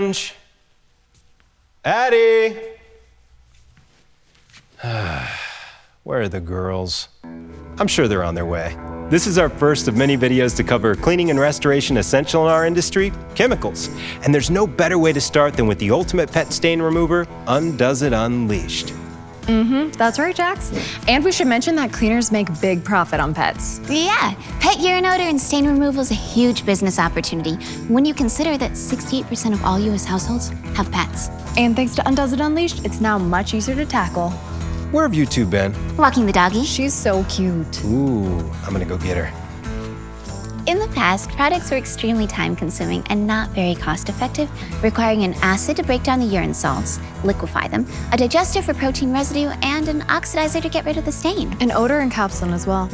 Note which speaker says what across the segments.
Speaker 1: Ange? Addie? Where are the girls? I'm sure they're on their way. This is our first of many videos to cover cleaning and restoration essential in our industry, chemicals. And there's no better way to start than with the ultimate pet stain remover, Undoes It Unleashed.
Speaker 2: That's right, Jax. And we should mention that cleaners make big profit on pets.
Speaker 3: Yeah, pet urine odor and stain removal is a huge business opportunity when you consider that 68% of all U.S. households have pets.
Speaker 2: And thanks to Undoes It Unleashed, it's now much easier to tackle.
Speaker 1: Where have you two been?
Speaker 3: Walking the doggy.
Speaker 2: She's so cute.
Speaker 1: Ooh, I'm gonna go get her.
Speaker 3: In the past, products were extremely time-consuming and not very cost-effective, requiring an acid to break down the urine salts, liquefy them, a digester for protein residue, and an oxidizer to get rid of the stain.
Speaker 2: And odor encapsulant as well.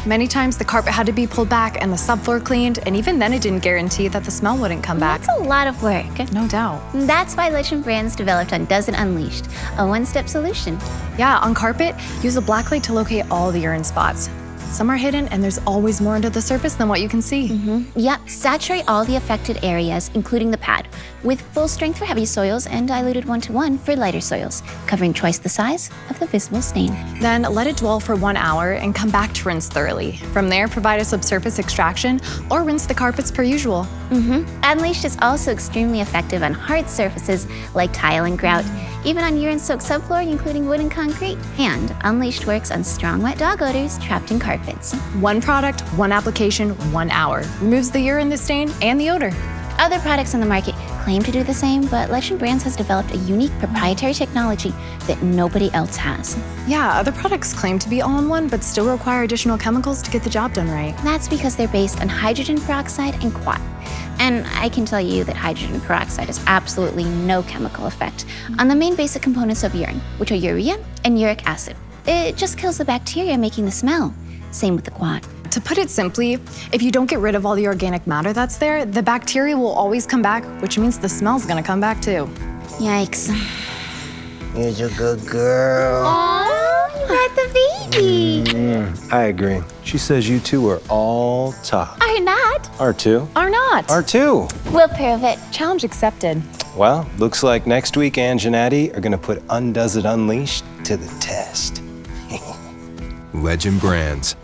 Speaker 2: Many times the carpet had to be pulled back and the subfloor cleaned, and even then it didn't guarantee that the smell wouldn't come back.
Speaker 3: That's a lot of work.
Speaker 2: No doubt.
Speaker 3: That's why Legend Brands developed Undoes It Unleashed, a one-step solution.
Speaker 2: Yeah, on carpet, use a black light to locate all the urine spots. Some are hidden, and there's always more under the surface than what you can see.
Speaker 3: Yep, saturate all the affected areas, including the pad, with full strength for heavy soils and diluted 1:1 for lighter soils, covering twice the size of the visible stain.
Speaker 2: Then let it dwell for 1 hour and come back to rinse thoroughly. From there, provide a subsurface extraction or rinse the carpets per usual.
Speaker 3: Unleashed is also extremely effective on hard surfaces like tile and grout, even on urine-soaked subflooring, including wood and concrete. And Unleashed works on strong, wet dog odors trapped in carpets.
Speaker 2: One product, one application, 1 hour. Removes the urine, the stain, and the odor.
Speaker 3: Other products on the market claim to do the same, but Legend Brands has developed a unique proprietary technology that nobody else has.
Speaker 2: Yeah, other products claim to be all-in-one, but still require additional chemicals to get the job done right.
Speaker 3: That's because they're based on hydrogen peroxide and quat. And I can tell you that hydrogen peroxide has absolutely no chemical effect on the main basic components of urine, which are urea and uric acid. It just kills the bacteria making the smell. Same with the quat.
Speaker 2: To put it simply, if you don't get rid of all the organic matter that's there, the bacteria will always come back, which means the smell's gonna come back too.
Speaker 3: Yikes.
Speaker 4: Here's a good girl.
Speaker 3: Oh, you got the baby.
Speaker 1: I agree. She says you two are all top.
Speaker 3: Are not.
Speaker 1: R2?
Speaker 2: Are not.
Speaker 1: R2.
Speaker 3: We'll prove it.
Speaker 2: Challenge accepted.
Speaker 1: Well, looks like next week Ange and Addie are gonna put Undoes It Unleashed to the test.
Speaker 5: Legend Brands.